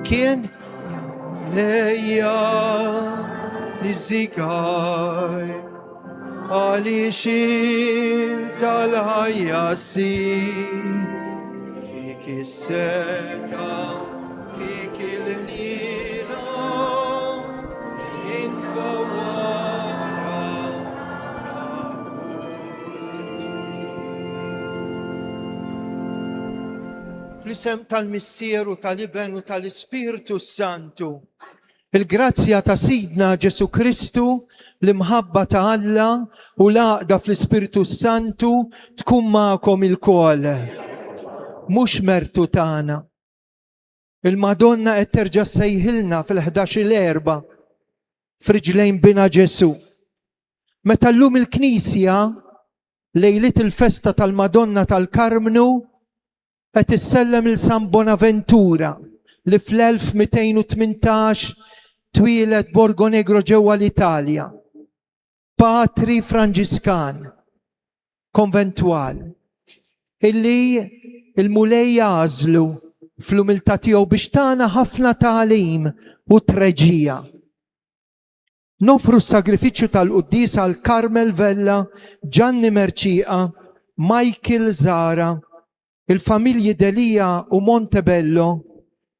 فلمكين ليا نزيكاي عليشين تالهياسي فيك السكا فيك الهنينا انت فوارا فلسم tal-Missier u tal-Iben u tal-Ispiritu Santu. Il-grazzja ta' Sidna Ġesu Kristu, l-imħabba ta' Alla u l-għaqda fl-Ispiritu Santu tkun ma'kom il-kol. Mhux mertu tagħna. Il-Madonna qed terġa' sejħilna fil-11 f'riġlejn bina Ġesu. Meta llum il-Knisja lejlit il-festa tal-Madonna tal-Karmnu qed issellem il San Bonaventura li fl-1218 twieled Borgo Negro ġewwa l-Italja. Patri Franġiskan konventwal illi il-mulej jażlu fl-umiltà tiegħu biex tagħna ħafna tagħlim u treġija. Nofru s-sagrifiċċju tal-Qudies għal Carmel Vella, Gianni Merċieqa, Michael Zara, il-familji Delija u Montebello,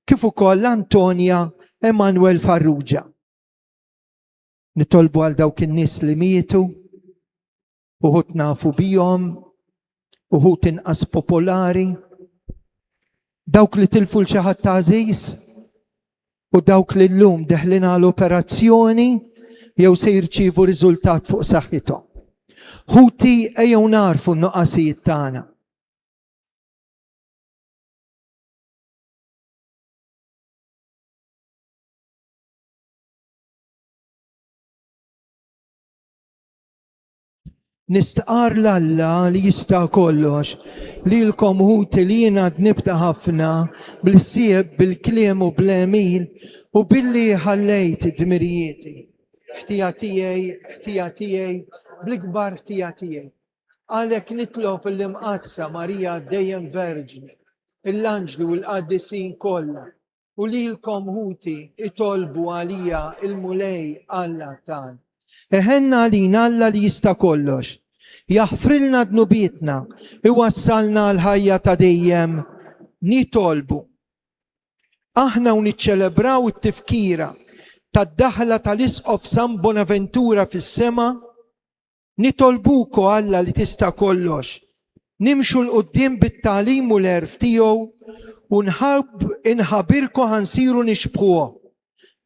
kif ukoll Antonja Emanuel Farrugia. Nitolbu għal dawk in-nies li mietu, uħud nafu bihom, uħud inqas popolari, dawk li tilfu l xi ħadd għażiż u dawk li llum deħlin l-operazzjoni jew se jirċievu riżultat fuq saħħithom. Ħuti ejjew narfu n-nuqqasijiet tagħna. Nistqar l-Alla li jista' kollox li lkom ħuti li jiena nibta ħafna bil-sieb, bil-kliem u bl-emil u billi ħallejt id-dmirijieti. Ħtija tiegħi, bl-ikbar ħtija tiegħi. Għalhekk nitlob l-imqazza Marija dejjem Verġni, l-anġlu u l-qaddisin kollha u lilkom ħuti itolbu għalija il-mulej Alla tagħna. Eħenna għalina Alla li jista' kollox. Jaħfrilna dnubietna, iwassalna l-ħajja ta' dejjem, nitolbu. Aħna u niċċelebraw it-tifkira tad-daħla tal-Isqof San Bonaventura fis-sema, nitolbuku Alla li tista' kollox. Nimxu l-qudiem bit-tagħlim u l-għerf tiegħu u inħabirku ħansiru nixbħuh.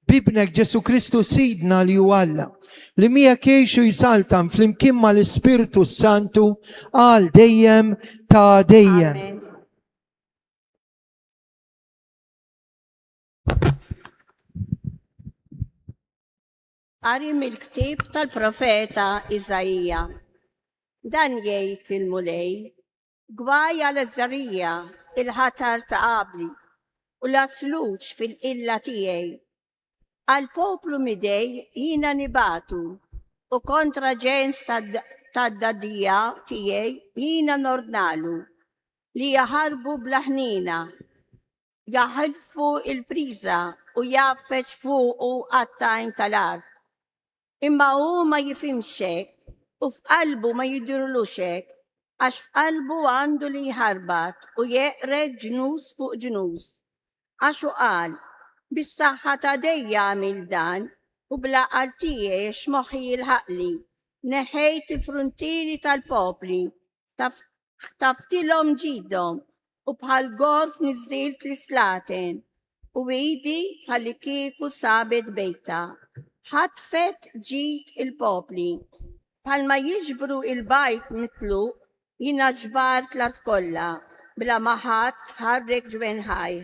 Bibnek Ġesu Kristu Sidna li hu Alla, li miegħek jgħixu jsaltam flimkien mal-Ispiritu Santu għal dejjem ta' dejjem. Qari mill-ktieb tal-profeta Iżajija. Dan jgħid il-mulej, gwajja l-Eżarija il-ħatar ta' qabli u l-asluċ fil-qilla tiegħi. Għal-poplu midej jina nibatu u kontra ġens tad-dadija tiegħi jina nordnalu li jaħarbu blaħnina, jaħilfu il-priża u jaffeċ fuq u għattajn tal-art. Imma hu ma jifimxek u f'qalbu ma jidirluxek għax f'qalbu għandu li jħarbat u jeqred ġnus fuq ġnus. Għax u qal, bis-saħħa ta' dejja għamil dan u bl-aqal tiegħi x'moħħi jilħaqli. Neħejt il-frontieri tal-popli, taftilhom ġidhom u bħal gorf nizzilt l-islaten u bidi bħal kieku sabet bejta. ħatfet ġid il-popli. Palma jiġbru il-bajt mitlu, jina ġbart l-art kolla, bla maħat ħarrek ġvenħaj,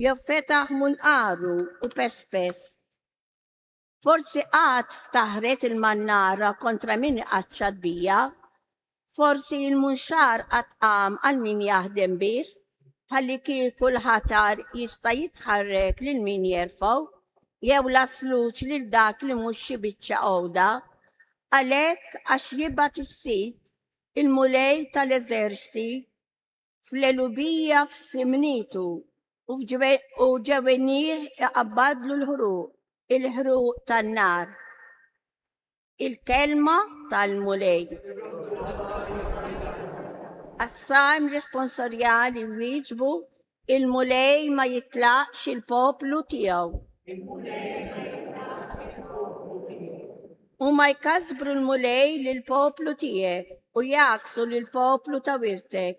joffetaħ munqaru u pespes. Forsi għad ftaħret il-mannara kontra min għadċad bija, forsi il-munxar għatqam għal min jaħdem bih, ħalli kieku l-ħatar jista jitħarrek lil min jerfaw, jew lasluċ lil dak li mhux xi biċċa għowda, għalhekk għax jibgħat is-sit il-mulej tal-eżerċti fl-elubija f'simnitu u ġewenih jaqbadlu l-ħruq, il-ħruq tan-nar. Il-kelma tal-mulej. Assam responsorjali wieġbu il-mulej ma jitlaqx il-poplu tiegħu. U ma jkasbru l-mulej lill-poplu tiegħek u jaksu lill-poplu ta' wirtek.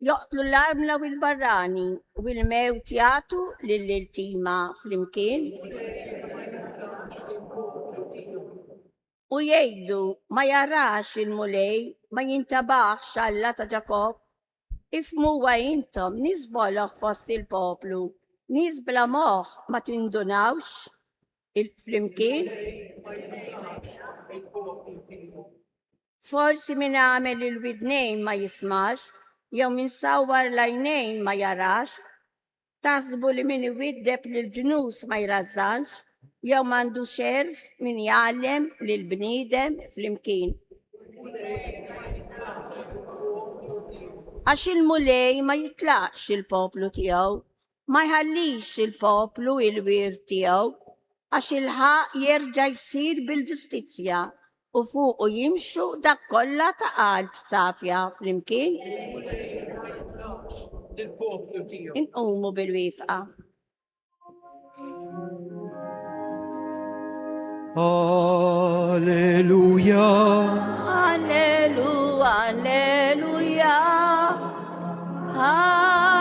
Joqtlu l-armla u l-barrani u l-mewt jagħtu lill-iltima flimkien. U jgħidu ma jarax il-mulej, ma jintabaħx Alla ta' Ġakob, ifmuwa intom nisboloħ fost il-poplu, nisbla moħ ma tindunawx il-flimkien. Forsi min għamel il-widnejn ma jismax, jew min sawar lajnejn ma jarax, tasbu li min iwiddeb lil-ġnus ma jrażżanx, jew mandu xerf min jgħallem lil-bniedem flimkien. Għax il-mulej ma jitlaqx il-poplu tiegħu, ma jħallix il-poplu il-wir tiegħu, għax il-ħaq jerġa' jsir bil-ġustizzja u fuqu jimxu dak kollha ta' qalb safja flimkien. Inqumu bil-wifqa. Alleluja. Alleluja, alleluja,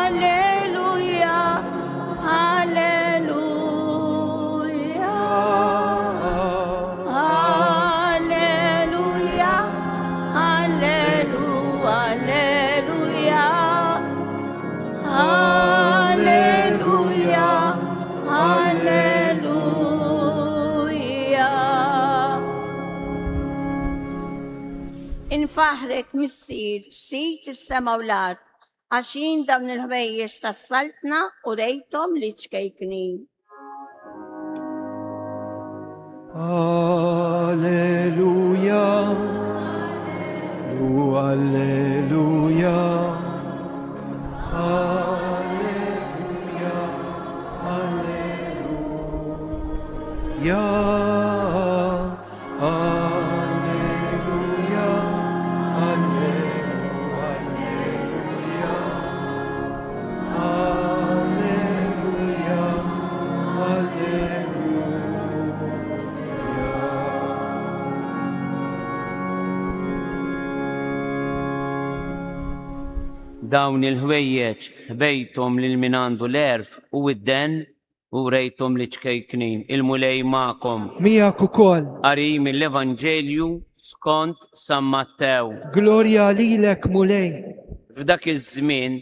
alleluja, alleluja, alleluja, alleluja, alleluja, alleluja. Infaħrek missir sit is-sema u l-art, għaxin dawn il-ħwejjex tas-saltna u rejtom li ċkejknin. Alleluja. Alleluja. Alleluja. Alleluja. Dawn il-ħwejjeġ ħbejthom lil min għandu l-erf u id-den u rejthom li ċkejknin. Il-mulej ma'kom. Miegħek ukoll. Qari mill-Evanġelju skont San Mattew. Glorja lilek mulej. F'dak iż-żmien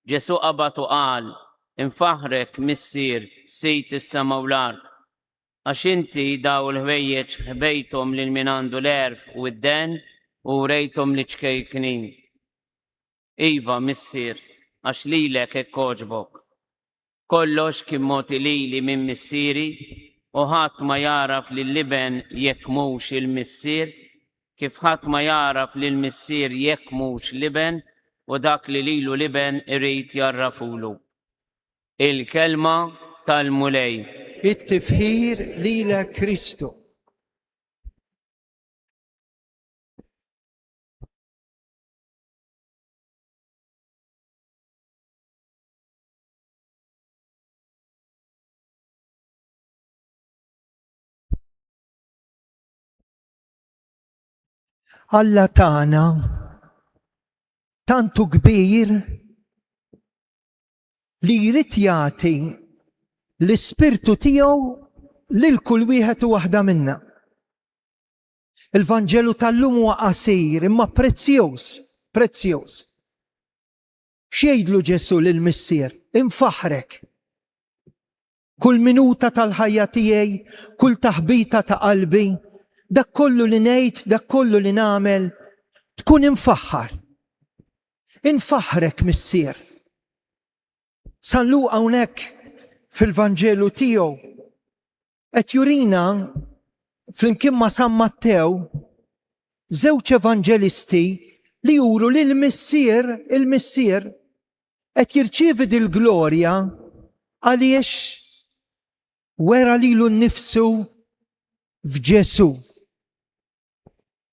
Ġesu qabad u qal: infaħrek missier sit is-sema u l-art, għax inti daw il-ħwejjeġ ħbejthom lil min għandu l-erf u id-den u rejthom li ċkejknin. Iva, missier, għax lilek hekk oġbok. Kollox kien moti lili minn missieri u ħadd ma jaraf lill-liben jekk mhux il-missier, kif ħadd ma jaraf lill-missier jekk mhux liben u dak li lilu liben irid jarrafulu. Il-kelma tal-mulej. It-tifħir lilek Kristu. Alla tagħna tantu kbir li jrid jagħti l-ispirtu tiegħu lil kull wieħed u waħda minna. Il-Vanġelu tal-lum huwa qasir imma prezzjuż. X'jgħidlu Ġesu lill-missier? Infaħrek. Kull minuta tal-ħajja tiegħi, kull taħbita ta' qalbi, dak kollu li ngħid, dak kollu li nagħmel, tkun infaħħar. Infaħrek missier. San Luqa hawnhekk fil-Vanġelu tiegħu qed jurina flimkien ma' San Mattew żewġ evanġelisti li juru li il-missier qed jirċievi dil-glorja għaliex wera lilu nnifsu f'Ġesu.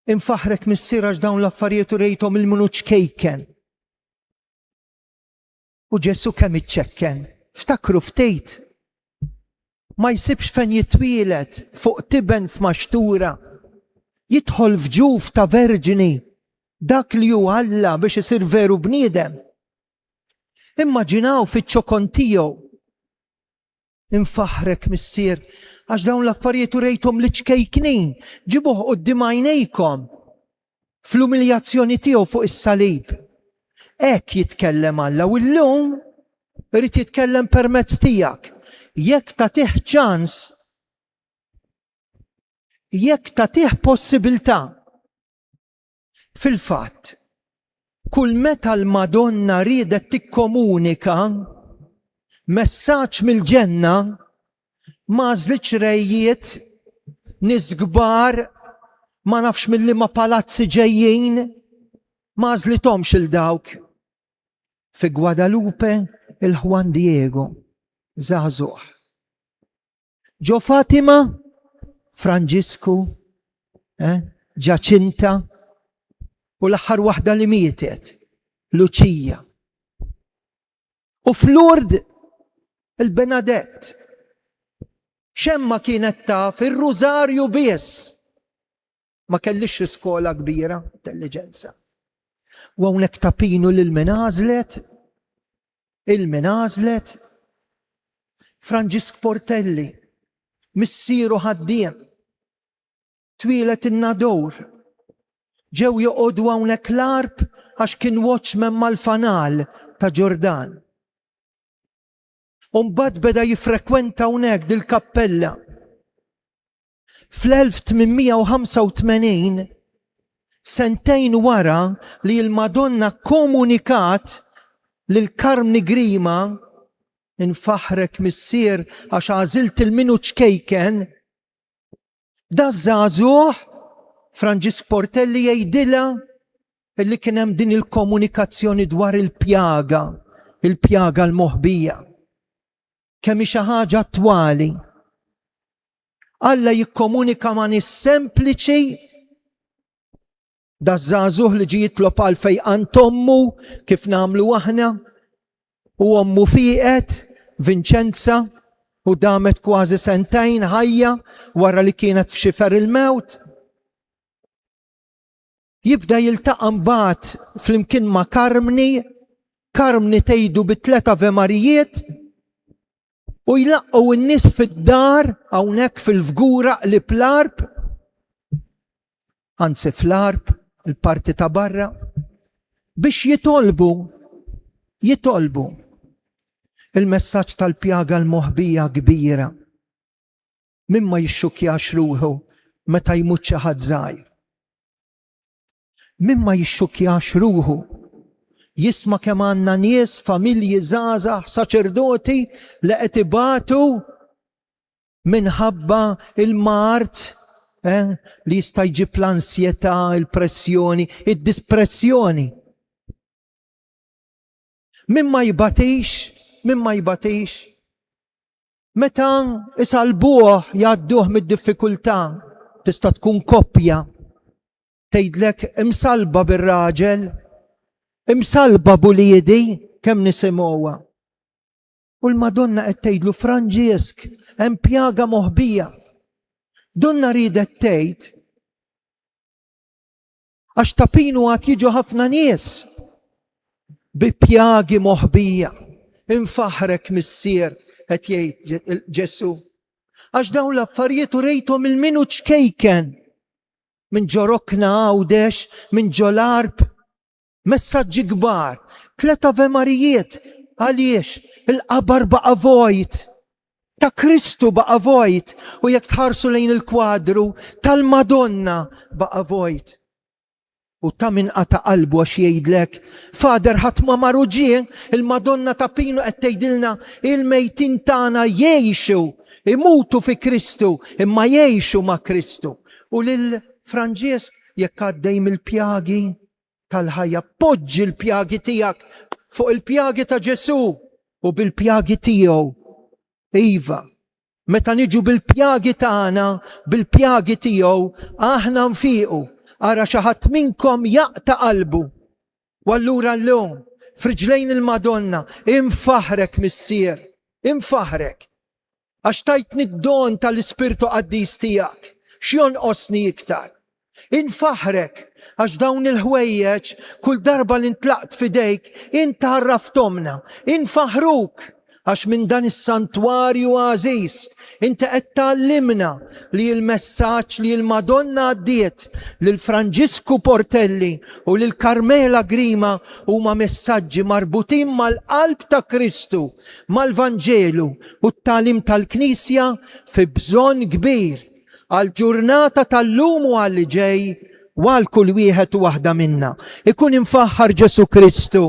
Infaħrek missier għax dawn l-affarijiet u rejthom il-minu ċkejken. U Ġesu kemm iċċekken. Ftakru ftejt. Ma jsibx fejn jitwielet fuq tiben f'maxtura. Jidħol f'ġuf ta' verġini. Dak li hu Alla biex isir veru bniedem. Immaġinaw fiċ-ċokon tiegħu. Infaħrek missier għax dawn l-affarijiet u rejthom li ċkejknin. Ġibuh quddiem għajnejkom fl-umiljazzjoni tiegħu fuq is-salib. Hekk jitkellem Alla u llum irid jitkellem permezz tiegħek. Jekk tagħtih ċans, jekk tagħtih possibilità. Fil-fatt, kull meta l-Madonna riedet tikkomunika messaġġ mill-ġenna ma għażlitx rejjiet, nies kbar, ma nafx mill-liema palazzi ġejjin, ma għażlithomx il dawk. Fi Guadalupe il-Juan Diego żagħżugħ. Ġo Fatima, Franġisku, Ġaċinta u l-aħħar waħda li mietet, Luċija. U f'Lourdes il-Benedett. Xemma kienet taf ir-Rużarju biss. Ma kellix iskola kbira, intelligenza. U hawnhekk tapinu lil-Minazlet, il-Minazlet, Franġisk Portelli, missieru ħaddiem, twilet in-Nadur, ġew joqogħdu hawnhekk l-Arb għax kien watchman mal-Fanal ta' Ġordan. U mbagħad beda jiffrekwenta hawnhekk dil-kappella. Fl-1885, sentejn wara li l-Madonna komunikat lil Carmine Grima, infaħrek missier għax għażilt il-minu ċkejken, da żagħżugħ Franġisk Portelli jgħidilha li kien hemm din il-komunikazzjoni dwar il-pjaga l-moħbija. Kemm hi xi ħaġa attwali. Alla jikkomunika ma' nies sempliċi, da żagħżugħ li ġie jitlob għal fejqan tommu kif nagħmlu aħna, u ommu fieqet, Vincenza, u damet kważi sentejn ħajja wara li kienet f'xifer il-mewt. Jibda jiltaqa' mbagħad flimkien ma' Carmine tgħidu bit-tlet avemarijiet u jlaqqgħu n-nies fid-dar hawnhekk fil-Fgura li fl-Arb, anzi fl-Arb, il-parti ta' barra, biex jitolbu il-messaġġ tal-pjaga l-moħbija kbira. Min ma jixxukjax ruħu meta jmut xi ħadd żgħir. Min ma jixxukjax ruħu jisma' kemm għandna nies, familji żgħażagħ, saċerdoti li qed ibatu minħabba il-mart li jista' jġib l-ansjetà, il-pressjoni, id-dispressjoni. Min ma jbatix, meta isalbuh jgħadduh mid-diffikultà, tista' tkun koppja tgħidlek imsalba bir-raġel, imsalba b'uliedi kemm nisimgħuha. U l-Madonna qed tgħidlu Franġisk, hemm pjaga moħbija. Donna ridet tgħid għax tapinu għad jiġu ħafna nies bi pjagi moħbija. Infaħrek missier qed jgħid Ġesu. Għax dawn l-affarijiet u rejthom il-minu ċkejken. من ġorokna għawdex, min ġolarb, messaġġi kbar, 3 avemarijiet, għaliex il-qabar baqa vojt, ta' Kristu baqa vojt, u jekk tħarsu lejn il-kwadru tal-Madonna baqa vojt. U ta' min qata' qalbu għax jgħidlek, Fader ħadd ma maruġien, il-Madonna ta' Pino qed tgħidilna il-mejtin tagħna jgħixu, imutu fi Kristu, imma jgħixu ma' Kristu. U lil Franġesk jekk għaddej mill-pjagi tal-ħajja, poġġi l-pjagi tiegħek fuq il-pjagi ta' Ġesu u bil-pjagi tiegħu. Iva, meta niġu bil-pjagi tagħna, bil-pjagi tiegħu, aħna nfiqu. Ara xi ħadd minnkom jaqta' qalbu. U allura llum friġlejn il-Madonna infaħrek missier, infaħrek. Għax tajtni d-don tal-Ispirtu Qaddis tiegħek, x'jonqosni iktar. Infaħrek għax dawn il-ħwejjeġ kull darba li ntlaqt fidejk inta għarraftomna, infaħruk għax minn dan is-santwarju għażiż inta qed tallimna li l-messaġġ li l-Madonna għaddiet lil Franġisku Portelli u lil Karmela Grima huma messaġġi marbutin mal-qalb ta' Kristu, mal-Vanġelu u t-talim tal-Knisja fi bżonn kbir għal ġurnata tal-lum u għal ġej u għal kull wieħed u waħda minna. Ikun infaħħar Ġesu Kristu.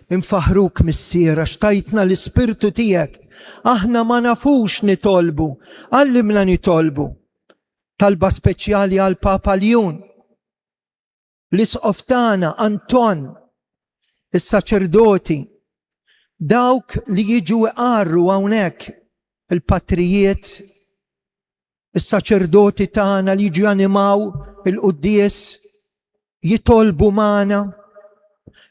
Infaħruk missiera xtajtna l-Ispirtu tiegħek. Aħna ma nafux nitolbu, għallimna nitolbu. Talba speċjali għal Papa Ljun. L-isqof tagħna Anton, is-saċerdoti, dawk li jiġu iqarru hawnhekk, il-patrijiet, is-saċerdoti tagħna li jiġu animaw il-quddies, jitolbu magħna,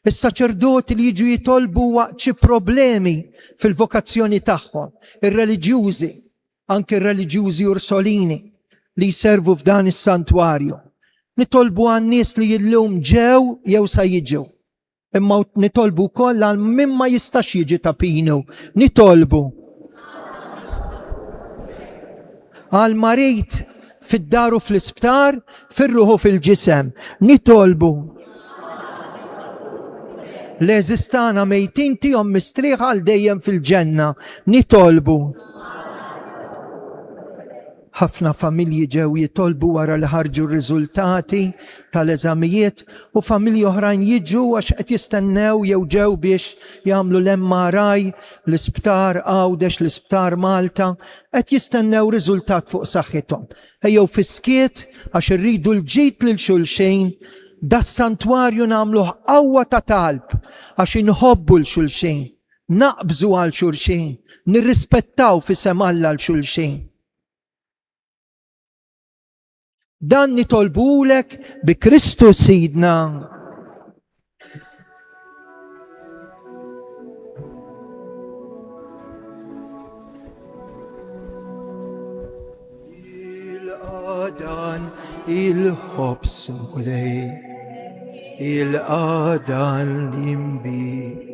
is-saċerdoti li jiġu jitolbu waqt xi problemi fil-vokazzjoni tagħhom, ir-reliġjużi, anke ir-reliġjużi Ursolini li jservu f'dan is-santwarju. Nitolbu għan-nies li jillum ġew jew sa jiġu. Imma nitolbu wkoll għal min ma jistax jiġi ta' Pino. Nitolbu għal marit fid-daru fl-isptar, fir-ruħu fil-ġisem. Nitolbu l-eżistana mejtin tihom mistrieħ għal dejjem fil-ġenna. Nitolbu. Ħafna familji ġew jitolbu wara li ħarġu r-riżultati tal-eżamijiet u familji oħrajn jiġu għax qed jistennew jew ġew biex jagħmlu l-MRI l-isptar Għawdex, l-isptar Malta, qed jistennew riżultat fuq saħħithom. Ejjew fiskiet għax irridu l-ġid lil xulxejn, das-santwarju nagħmluh qawwa ta' talb għax inħobbu l-xulxejn, naqbżu għal xulxejn, nirrispettaw fisem Alla l-xulxejn. Dan nitolbulek bi Kristu Sidna. Il-qadan il-ħobs mulej, il-qadan limbi.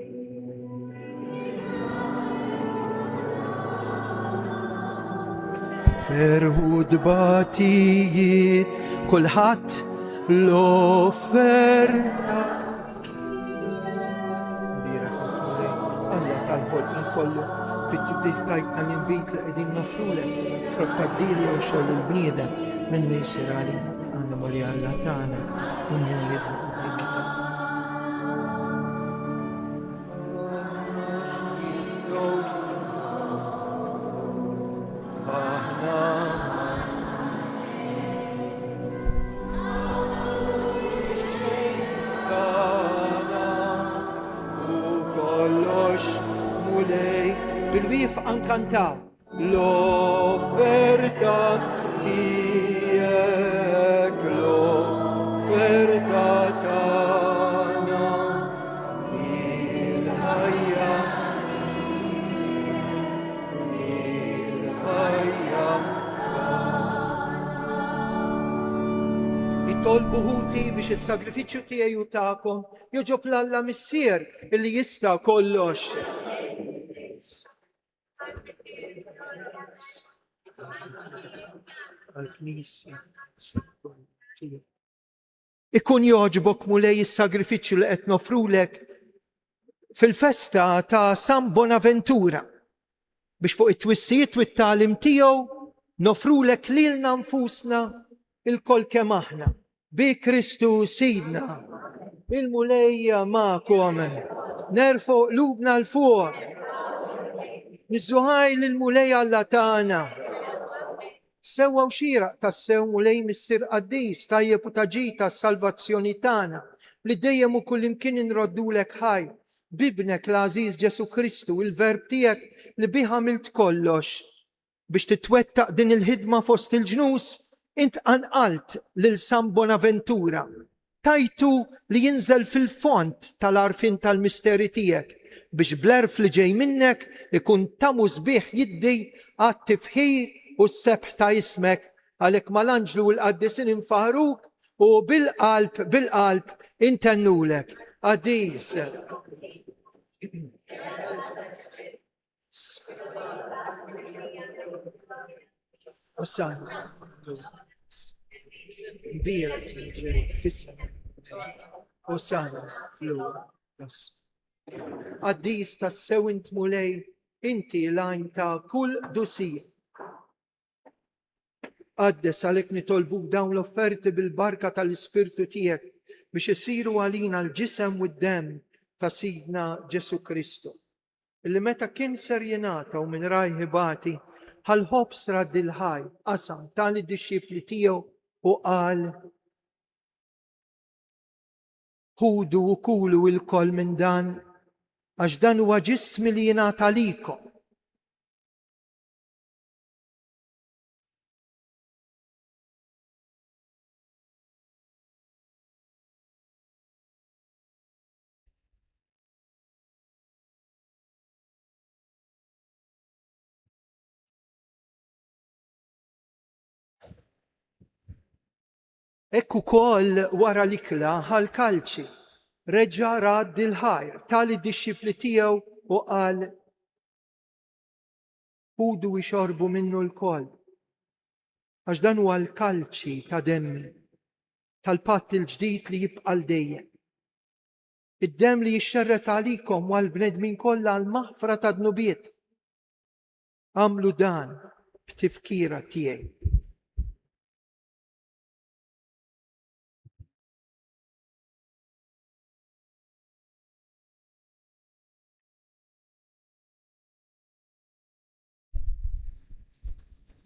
Ferħu dbatijiet, kulħadd l-offerta. Alla tal-ħolqin kollu fit-tibdil kajtna l-imbit li qegħdin nafrulek frottaddili u xogħol il-bniedem minni jsir għalina. Għandna moli Alla tagħna u nirridu. Bil-wif ankantaw l-offerta tiegħek, l-offerta tagħna, il-ħajja jitolbu buħuti biex is-sagrifiċċju tiegħi u tagħkom joġob l-Alla missier illi jista' kollox. Ikun joġbok mulej is-sagrifiċċju li qed nofrulek fil-festa ta' San Bonaventura biex fuq it-twissijiet u t-tagħlim tiegħu nofrulek lilna nfusna il-kol kemm aħna bi Kristu Sidna. Il-mulejja magħkom nerfgħu qlubna l fuq. Niżżuħaj lill-mulejja Alla tagħna. Sewwa xieraq tassew mulej missier qaddis tajjeb u taġi tas-salvazzjoni tagħna li dejjem u kullimkien inroddulek ħaj bibnek l-Għażiż Ġesu Kristu, il-verb tiegħek li bih għamilt kollox biex titwettaq din il-ħidma fost il-ġnus. Int anqalt lil San Bonaventura, tajtu li jinżel fil-font tal-arfin tal-misteri tiegħek biex bl-erf li ġej minnek ikun tamu sbieħ jiddi għat-tifħir u s-sebħ ta' ismek għalhekk mal-anġlu u l-qaddisin infaħruk u bil-qalb intennulek. Qaddis. Qaddis tassew int mulej, inti lajn ta' kull dusija. Qaddes għalhekk nitolbuk dawn l-offerti bil-barka tal-Ispirtu tiegħek biex isiru għalina l-ġisem u d-demm ta' Sidna Ġesu Kristu, illi meta kien ser jingħata u minn rajħibati ħal-ħobs radd il-ħaj qasam tal-disċipli tiegħu u qal: ħudu u kulu il-koll minn dan għax dan huwa ġismi li jingħata likom. Ekku kol wara l-ikla ħal-kalċi, reġa' radd il-ħajr tal-disċipli tiegħu u qal: ħudu jxorbu minnu l-koll, għax dan huwa l-kalċi ta' demmi tal-patt il-ġdid li jibqa' dejjem. Id-demm li jixxerret għalikom u għall-bnedmin kollha għall-maħfra ta' dnubiet. Għamlu dan b'tifkira tiegħi.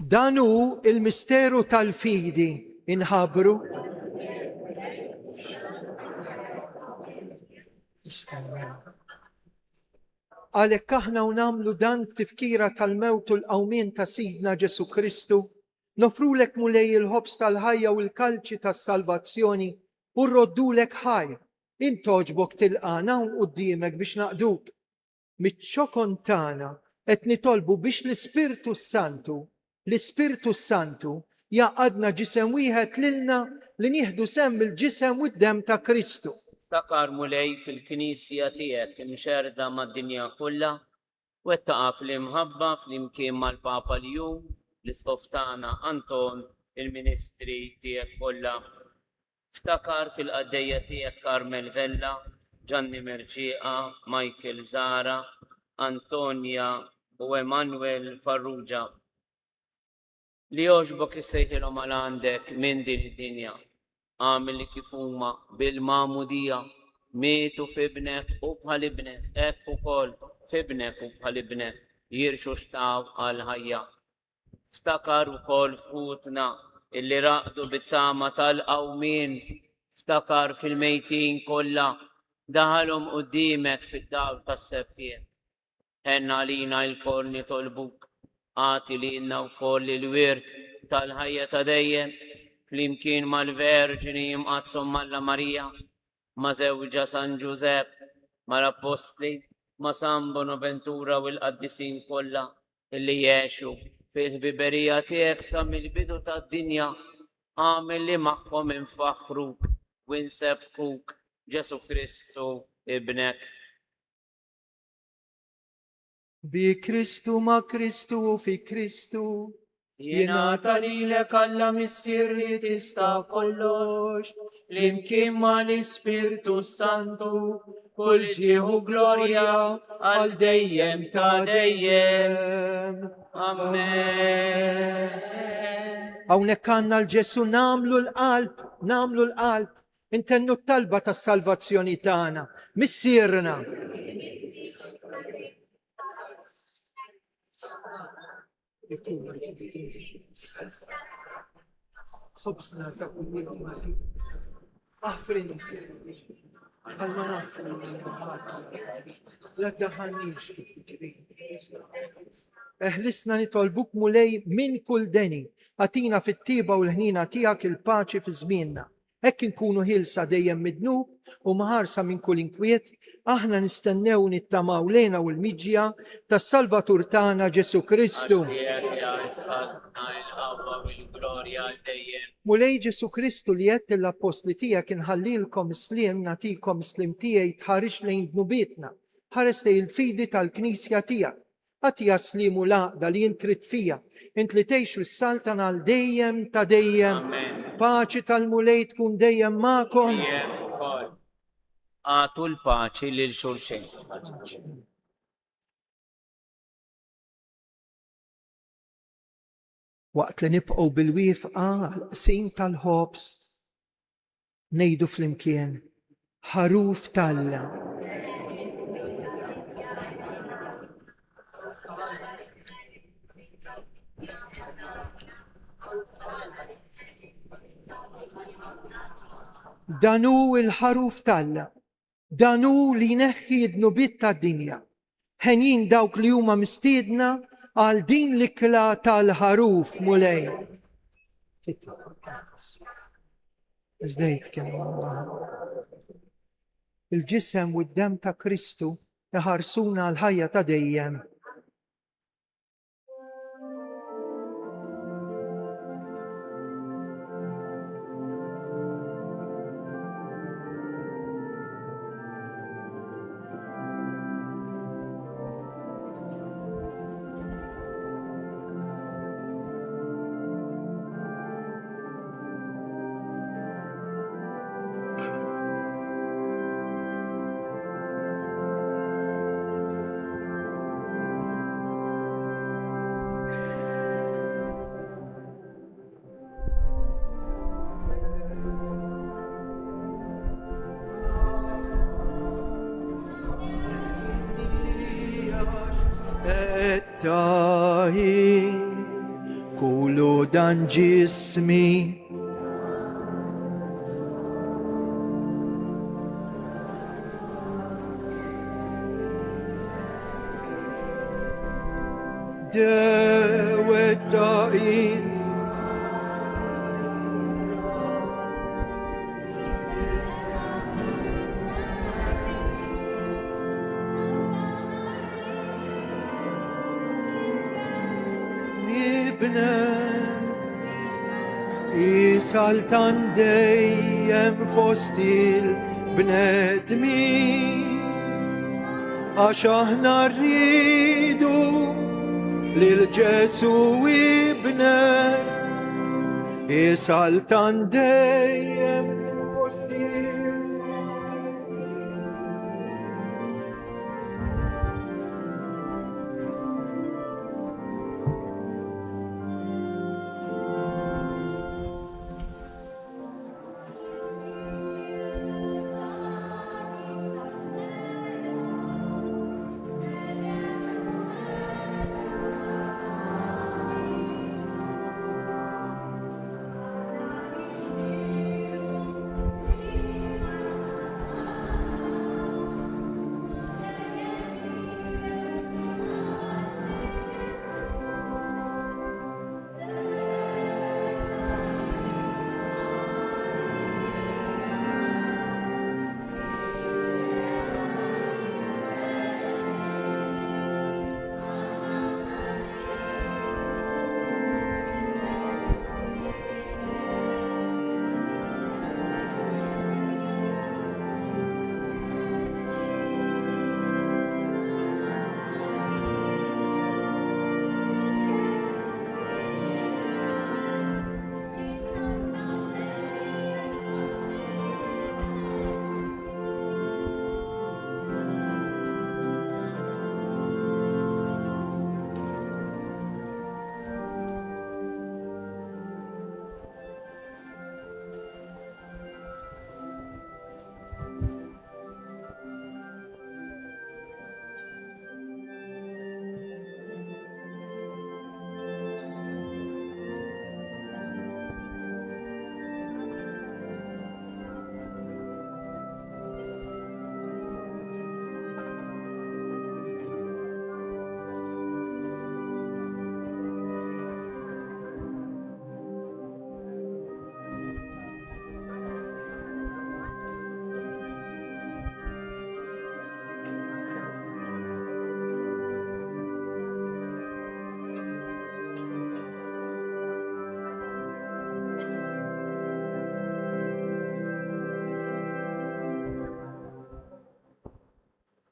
Dan hu il-misteru tal-fidi inħabru. Għalhekk aħna u nagħmlu dan tifkira tal-mewt u l-qawmien ta' Sidna Ġesu Kristu, nofrulek mulej il-ħobs tal-ħajja u l-kalċi tas-salvazzjoni u rroddulek ħajr. Int toġbok tilqana hawn quddiemek biex naqduk. Miċ-ċokon tagħna qed nitolbu biex l-Ispirtu Santu jaqadna ġisem wieħed lilna li nieħdu semm il-ġisem u d-demm ta' Kristu. Ftakar mulej fil-Knisja tiegħek imxerda mad-dinja kollha u qed taqa' fl-imħabba flimkien mal-Papa Ljum, l-isqof tagħna Anton, il-Ministri tiegħek kollha. Ftakar fil-qaddejja tiegħek Carmel Vella, Gianni Merċieqa, Michael Zara, Antonja u Emanuel Farrugia li joġbok issejħilhom għal għandek minn din id-dinja. Għamil li kif huma bil-magħmudija mietu f'ibnek u bħal ibnek, hekk ukoll f'ibnek u bħal ibnek jirxu xtaw għal ħajja. Ftakar ukoll f'qutna illi raqdu bit-tama tal-qawmien, ftakar fil-mejtin kollha daħalhom quddiemek fid-dawl tas-sebtiet. Ħenna għalina l-koll nitolbuk għati li inna wkoll il-wirt tal-ħajja ta' dejjem flimkien mal-Verġini imqazzhom Malla Marija, ma' żewġa San Ġusepp, ma' l-Apostli, ma' San Bonaventura u l-qaddisin kollha illi jgħixu fil-ħbiberija tiegħek sa mill-bidu tad-dinja اعمل لي معهم من فخروك ونسبكوك جسو كريستو ابنك. بكريستو ما كريستو في كريستو يناتني لك alla missieri ti sta collos, flimkien ma l'Ispirtu Santo, kol ġieħu gloria għal dejjem ta' dejjem. Amen. Hawnhekk għandna l-Ġesu namlu l-qalb, intennu t-talba tas-salvazzjoni tagħna, missierna. خبزنا تقول أحفرني المنافع لا تدخلنيش في التجريب اهلسنا نطلبوك مولاي من كل دني أتينا في الطيبة والهنينة تياك الباċi في زميننا هيك نكونوا هيلسا دايم مدنوب ومهارسة من كل انكويت احنا نستناو نتماو لينا والميجيا tas-Salvatur tagħna Ġesu Kristu. Mulej Ġesu Kristu li jett l-apostli tiegħek inħallilkom slim natikom slim tiegħi tħarix lejn dnubietna, ħares lejn il-fidi tal-Knisja tiegħek. Għatija slimu laqda li jintrit fija, int li tgħix fis-saltan għal dejjem ta' dejjem. Paċi tal-mulej tkun dejjem magħkom. Għatu l-paċi lil xulxin. Waqt li nibqgħu bil-wifqa għal-qsim tal-ħobs, ngħidu flimkien ħaruf Talla. Danu il-ħaruf Talla, danu li neħħi d-nubiet tad-dinja, ħenjin dawk li huma mistiedna għal din l-ikla tal-ħaruf mulej. Iżdejt il-ġisem u d-dem ta' Kristu iħarsuna l-ħajja ta' dejjem. Kulu dan ġismi dewettain Saltan dejjem fost il-bnedmi għax aħna rridu lil Ġesu ibnek Saltan dejjem fost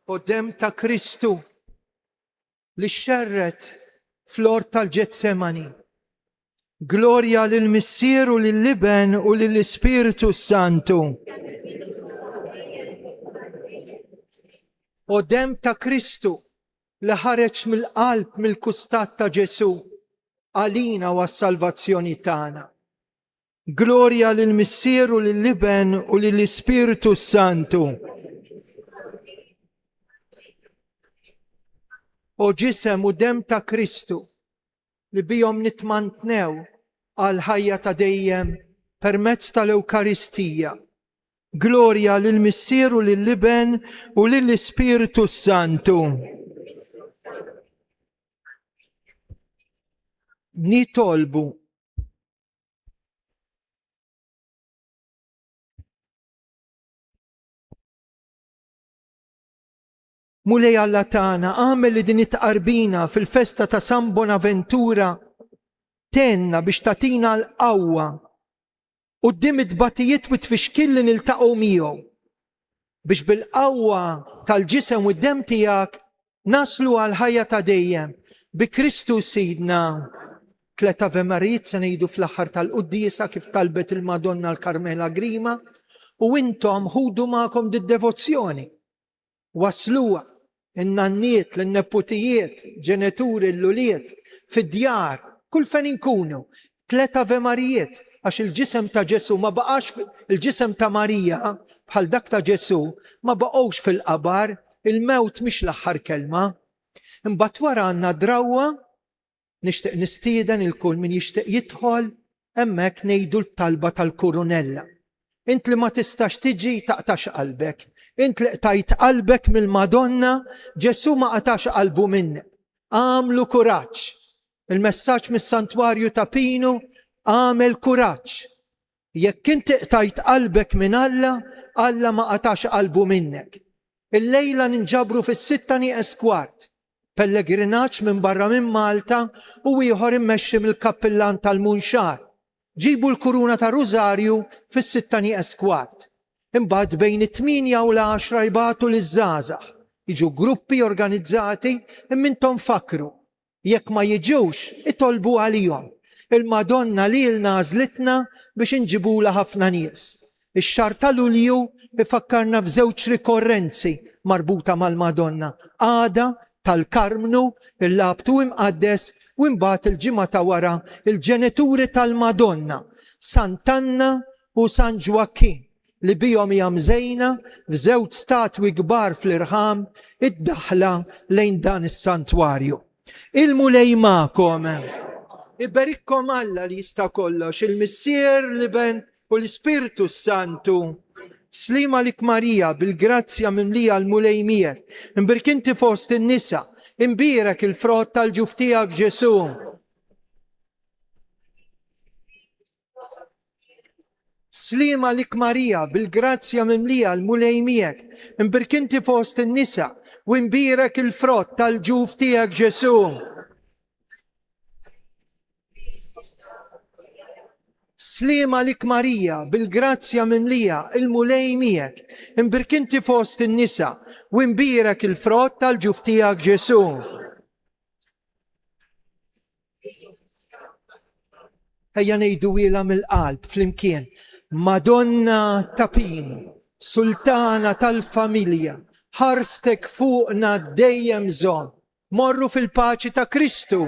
قدام تا كريستو li xxerret fl-ort tal-Ġetsemani. Glorja lill-Missier u lill-Liben u lill-Ispiritu Santu. Qudiem ta' Kristu li ħareġ mill-qalb mill-kustat ta' Ġesu għalina u għas-salvazzjoni tagħna. Glorja lill-Missier u lill-Liben u lill-Ispiritu Santu. U ġisem u dem ta' Kristu li bijom nitmantnew għal ħajja ta' dejjem permezz tal-Ewkaristija. Glorja lill-Missier u lill-Liben u lill-Ispiritu Santu. Nitolbu Mulej Alla tagħna għamel li din it-tqarbina fil-festa ta' San Bonaventura tenna biex tatina l-qawwa quddiem it-tbatijiet u t-tfixkil li niltaqgħu miegħu biex bil-qawwa tal-ġisem u d-dem tiegħek naslu għal ħajja ta' dejjem bi Kristu Sidna. 3 Ave Marijiet se ngħidu fl-aħħar tal-Qudiesa kif talbet il-Madonna l-Karmela Grima u intom ħudu magħkom did-devozzjoni. Wasluha in-nanniet, l-neputijiet, ġenituri, l-uliet, fid-djar, kull fejn inkunu, 3 Ave Marijiet, għax il-ġisem ta' Ġesu ma baqax il-ġisem ta' Marija bħal dak ta' Ġesu ma baqgħux fil-qabar, il-mewt mhix l-aħħar kelma. Imbagħad wara għandna drawwa nixtieq nistieden il-kull min jixtieq jidħol hemmhekk ngħidu l-talba tal-kurunella. Int li ma tistax tiġi taqtax qalbek. Int li qtajt qalbek mill-Madonna, Ġesu ma qatax qalbu minnek. Għamlu kuraġġ. Il-messaġġ mis-santwarju ta' Pinu għamel kuraġġ. Jekk inti qtajt qalbek minn Alla, Alla ma qatax qalbu minnek. Il-lejla ninġabru fis-6 nieqes kwart. Pellegrinaġġ minn barra minn Malta u ieħor immexxi mill-kappillan tal-Munxar. Ġibu l-kuruna ta' Rużarju fis-6 nieqes kwart. Imbagħad bejn it-8 u l-10 jbagħtu liż-żgħażagħ. Jiġu gruppi organizzati immintom fakru. Jekk ma jiġux, itolbu għalihom. Il-Madonna lilna għażlitna biex inġibula ħafna nies. Ix-xahar ta' Lulju ifakkarna f'żewġ rikorrenzi marbuta mal-Madonna. Għada tal-Karmnu, il-Labtu imqaddes u imbagħad il-ġimgħa ta' wara il-ġenituri tal-Madonna, Sant'Anna u San Ġwakin, li bijom hija mżejna f'żewġ statwi kbar fl-irħam id-daħla lejn dan is-santwarju. Il-mulej magħkom. Iberikkom Alla li jista' kollox, il-Missier, Liben u l-Ispiritu Santu. Slima lik Marija bil-grazzja mimlija l-mulej miegħek. Imbirkinti fost in-nisa, imbierek il-frott tal-ġuf tiegħek Ġesu. Slima lik Marija bil-grazzja mimlija l-mulej miegħek. Imbirkinti fost in-nisa u imbierek il-frott tal-ġuf tiegħek Ġesu. Slima lik Marija bil-grazzja mimlija il-mulej miegħek. Imbirkinti fost in-nisa u imbierek il-frott tal-ġuf tiegħek Ġesu. Ejja ngħidu ilha mill-qalb flimkien. Madonna ta' Pinu, Sultana tal-familja, ħarstek fuqna dejjem żomm. Morru fil-paċi ta' Kristu.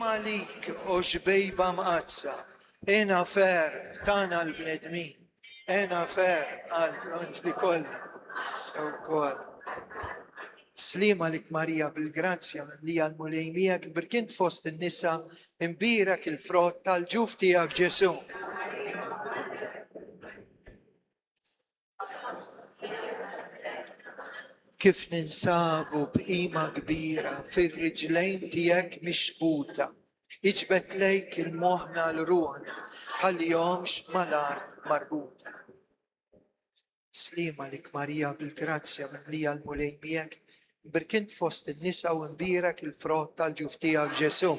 عليك وجبيبة مقاتسة انا فار تانا البندمين انا فار انت لكل شوكول سليمة لك ماريا بالجراتسيا مملية المليمية بركنت فوست النساء امبيرك الفروت تالجوف تياك جيسو كيف ننسابه بقيمة كبيرة في الرجلين تياك مشبوطة اجبت ليك المهنة لروحنا هاليومش مالارت مربوطة سليمة لك ماريا بالجراتسيا مملية المليميك بركنت فوست النساء ومبيرك الفروت تالجوفتياك جيسو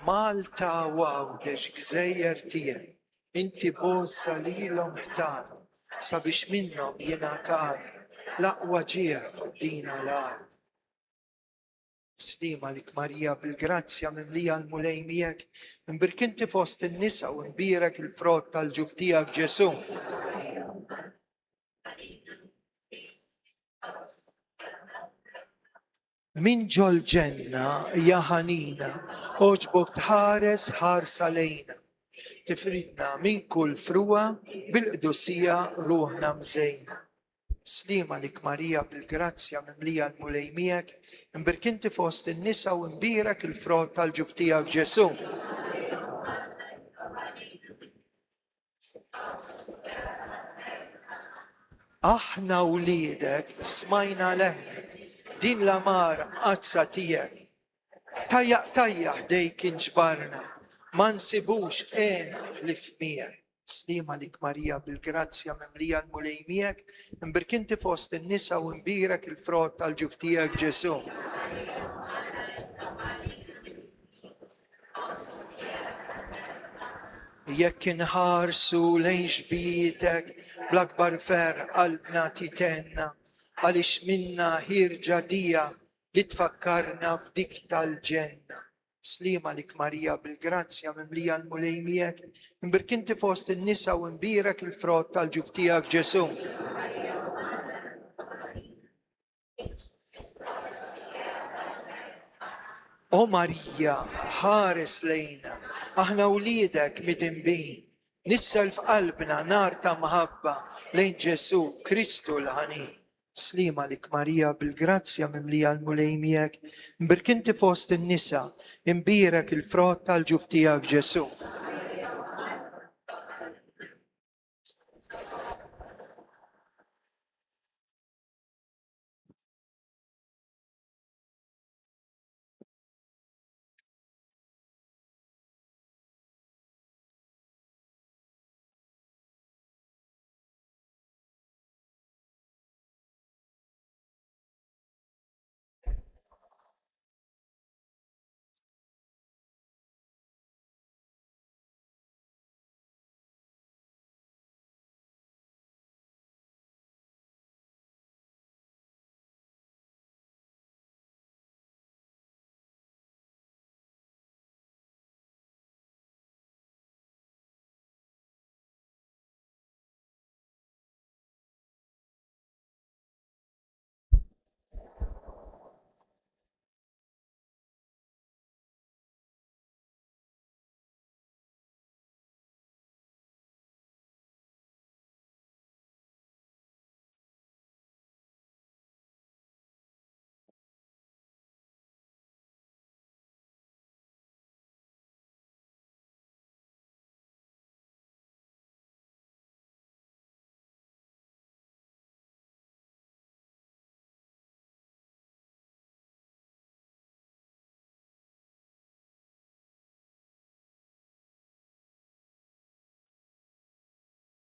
مالتا واودش جزير تيه انت بوز سليلو محتار سبش منهم يناتار لا وجيه فدينا الارض سليمة لك ماريا بالجراتسيا مملية المليميك بركنت فوست النساء ومبيرك الفروت تالجوفتياك جيسو من جو الجنة يا هنينا أجبك تحارس حارس علينا تفردنا من كل فروة بالقدسية روحنا مزينة سليمة لك ماريا بالجراتسيا مملية المليميك بركنت فوست النساء ومبيرك الفروت تالجوفتياك جيسو احنا وليدك سمينا لهنك دين لامار قاتساتيك تيح ديك انجبرنا ما نسيبوش لفميك سليمة لك ماريا بالجراتسيا مملية المليميك بركنت فوست النساء ومبيرك الفروت تالجوفتياك جيسو يك نهار سوليش بيتك بالاكبر فار قلبنا تيتنا قالش منا هير جدية لتفكرنا في ديكتا الجنة سليمة لك ماريا بالجراتسيا مملية المليميك بركنت فوست النساء ومبيرك الفروت تالجوفتياك جيسو او ماريا حارس لينا احنا وليدك مدنبين نسأل في قلبنا نار محبة لين جيسو كريستو الهني سليمة لك ماريا بالجراتسيا مملية المليميك بركنت فوست النساء امبيرك الفروت تالجوفتياك جيسو